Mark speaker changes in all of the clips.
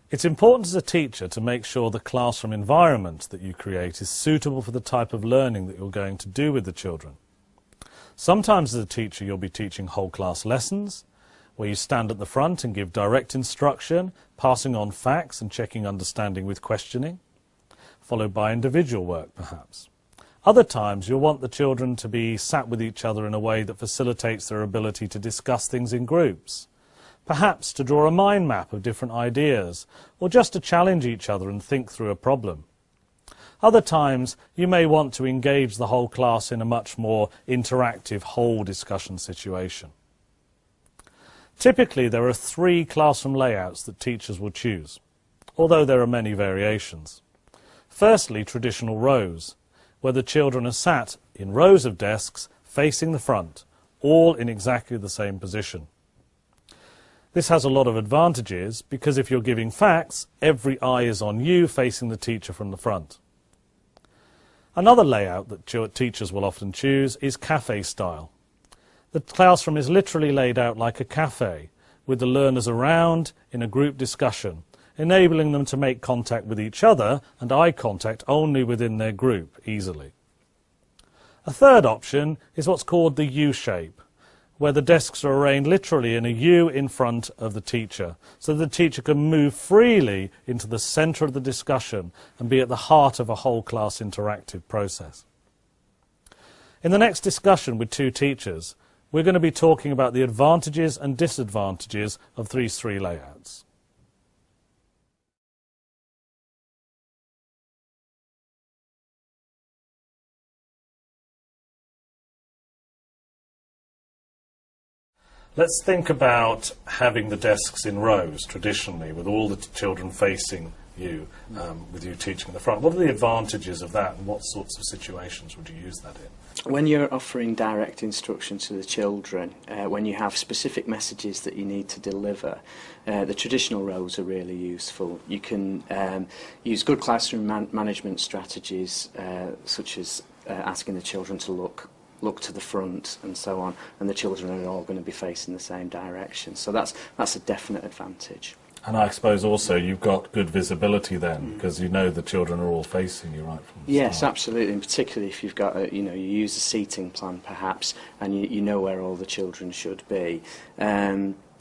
Speaker 1: It's important as a teacher to make sure the classroom environment that you create is suitable for the type of learning that you're going to do with the children. Sometimes as a teacher you'll be teaching whole class lessons, where you stand at the front and give direct instruction, passing on facts and checking understanding with questioning, followed by individual work perhaps. Other times you'll want the children to be sat with each other in a way that facilitates their ability to discuss things in groups, perhaps to draw a mind map of different ideas, or just to challenge each other and think through a problem. Other times you may want to engage the whole class in a much more interactive whole discussion situation. Typically there are 3 classroom layouts that teachers will choose, although there are many variations. Firstly, traditional rows, where the children are sat in rows of desks facing the front, all in exactly the same position. This has a lot of advantages because if you're giving facts, every eye is on you facing the teacher from the front. Another layout that teachers will often choose is cafe style. The classroom is literally laid out like a cafe, with the learners around in a group discussion, enabling them to make contact with each other and eye contact only within their group easily. A third option is what's called the U shape, where the desks are arranged literally in a U in front of the teacher, so the teacher can move freely into the centre of the discussion and be at the heart of a whole class interactive process. In the next discussion with 2 teachers, we're going to be talking about the advantages and disadvantages of these 3 layouts. Let's think about having the desks in rows, traditionally, with all the children facing you, with you teaching in the front. What are the advantages of that, and what sorts of situations would you use that in?
Speaker 2: When you're offering direct instruction to the children, when you have specific messages that you need to deliver, the traditional rows are really useful. You can use good classroom management strategies, such as asking the children to look to the front and so on, and the children are all going to be facing the same direction. So that's a definite advantage.
Speaker 1: And I suppose also you've got good visibility then, because you know the children are all facing you right from the
Speaker 2: Yes,
Speaker 1: start.
Speaker 2: absolutely, and particularly if you've got you use a seating plan perhaps, and you know where all the children should be.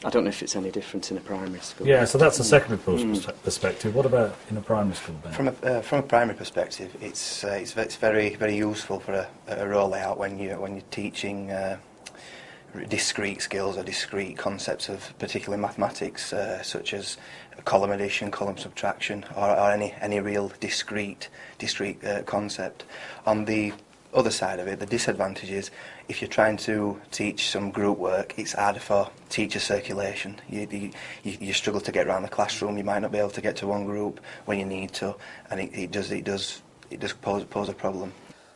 Speaker 2: I don't know if it's any different in a primary school.
Speaker 1: Yeah, so that's a secondary perspective. What about in a primary school, Ben?
Speaker 3: From a primary perspective, it's very useful for a rollout when you're teaching discrete skills or discrete concepts of particularly mathematics, such as column addition, column subtraction, or any real discrete concept. On the other side of it, the disadvantage is if you're trying to teach some group work, it's harder for teacher circulation. You struggle to get around the classroom. You might not be able to get to one group when you need to, and it does pose a problem.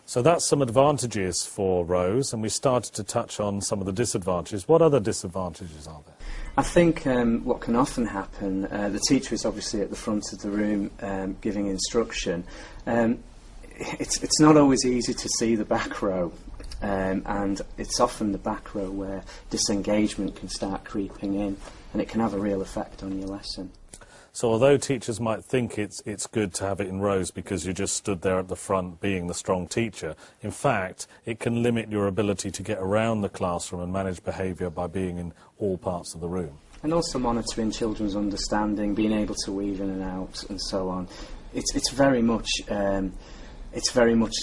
Speaker 1: So that's some advantages for rows, and we started to touch on some of the disadvantages. What other disadvantages are there?
Speaker 2: I think what can often happen, the teacher is obviously at the front of the room giving instruction. It's not always easy to see the back row, and it's often the back row where disengagement can start creeping in, and it can have a real effect on your lesson.
Speaker 1: So although teachers might think it's good to have it in rows because you just stood there at the front being the strong teacher, in fact it can limit your ability to get around the classroom and manage behaviour by being in all parts of the room.
Speaker 2: And also monitoring children's understanding, being able to weave in and out and so on. It's very much a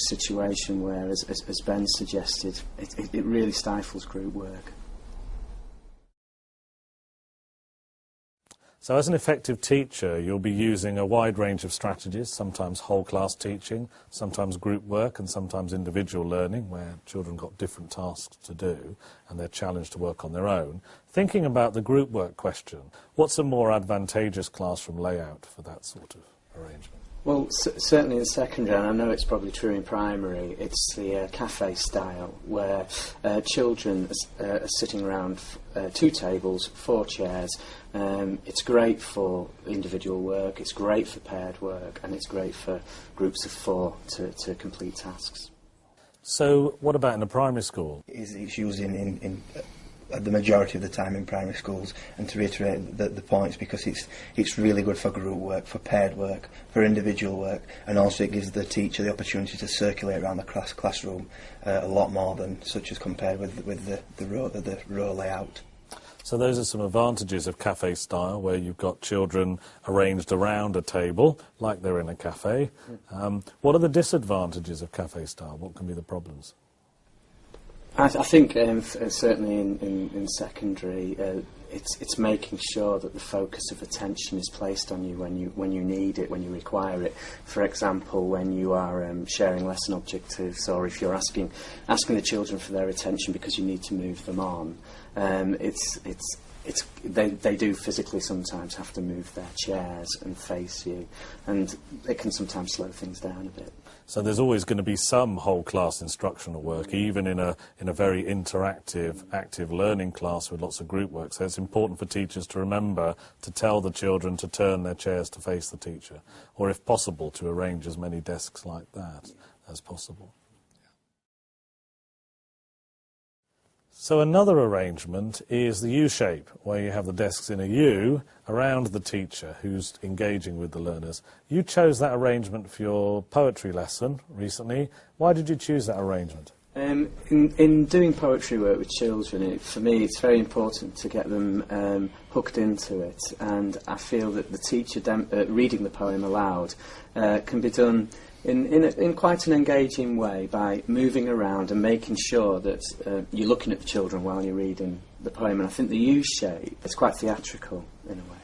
Speaker 2: situation where, as Ben suggested, it really stifles group work.
Speaker 1: So as an effective teacher, you'll be using a wide range of strategies, sometimes whole class teaching, sometimes group work, and sometimes individual learning, where children got different tasks to do and they're challenged to work on their own. Thinking about the group work question, what's a more advantageous classroom layout for that sort of arrangement?
Speaker 2: Well, certainly in secondary, and I know it's probably true in primary, it's the cafe style, where children are sitting around 2 tables, 4 chairs. It's great for individual work, it's great for paired work, and it's great for groups of 4 to complete tasks.
Speaker 1: So what about in a primary school?
Speaker 3: It's used in the majority of the time in primary schools, and to reiterate the points, because it's really good for group work, for paired work, for individual work, and also it gives the teacher the opportunity to circulate around the classroom a lot more than such as compared with the row layout.
Speaker 1: So those are some advantages of cafe style, where you've got children arranged around a table like they're in a cafe. What are the disadvantages of cafe style? What can be the problems?
Speaker 2: I think certainly in secondary, it's making sure that the focus of attention is placed on you when you need it, when you require it. For example, when you are sharing lesson objectives, or if you're asking the children for their attention because you need to move them on. They do physically sometimes have to move their chairs and face you, and it can sometimes slow things down a bit.
Speaker 1: So there's always going to be some whole class instructional work, even in a very interactive, active learning class with lots of group work. So it's important for teachers to remember to tell the children to turn their chairs to face the teacher, or if possible to arrange as many desks like that as possible. So another arrangement is the U-shape, where you have the desks in a U around the teacher who's engaging with the learners. You chose that arrangement for your poetry lesson recently. Why did you choose that arrangement?
Speaker 2: In doing poetry work with children, for me it's very important to get them hooked into it, and I feel that the teacher reading the poem aloud can be done in quite an engaging way by moving around and making sure that you're looking at the children while you're reading the poem. And I think the U-shape is quite theatrical in a way.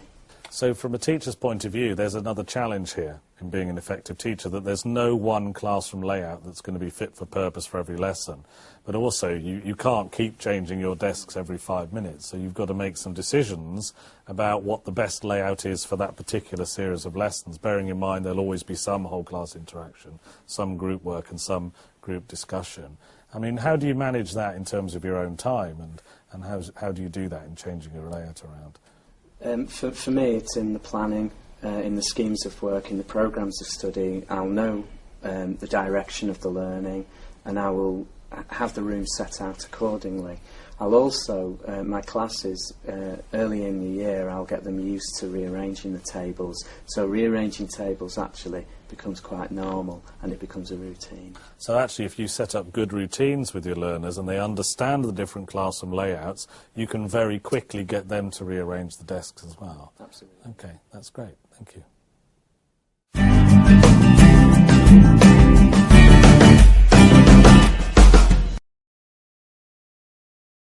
Speaker 1: So from a teacher's point of view, there's another challenge here in being an effective teacher, that there's no one classroom layout that's going to be fit for purpose for every lesson. But also, you can't keep changing your desks every 5 minutes, so you've got to make some decisions about what the best layout is for that particular series of lessons, bearing in mind there'll always be some whole class interaction, some group work and some group discussion. I mean, how do you manage that in terms of your own time, and how do you do that in changing your layout around?
Speaker 2: For me, it's in the planning, in the schemes of work, in the programmes of study. I'll know the direction of the learning, and I will have the room set out accordingly. I'll also, my classes, early in the year, I'll get them used to rearranging the tables. So rearranging tables actually becomes quite normal, and it becomes a routine.
Speaker 1: So actually, if you set up good routines with your learners and they understand the different classroom layouts, you can very quickly get them to rearrange the desks as well.
Speaker 2: Absolutely.
Speaker 1: Okay, that's great. Thank you.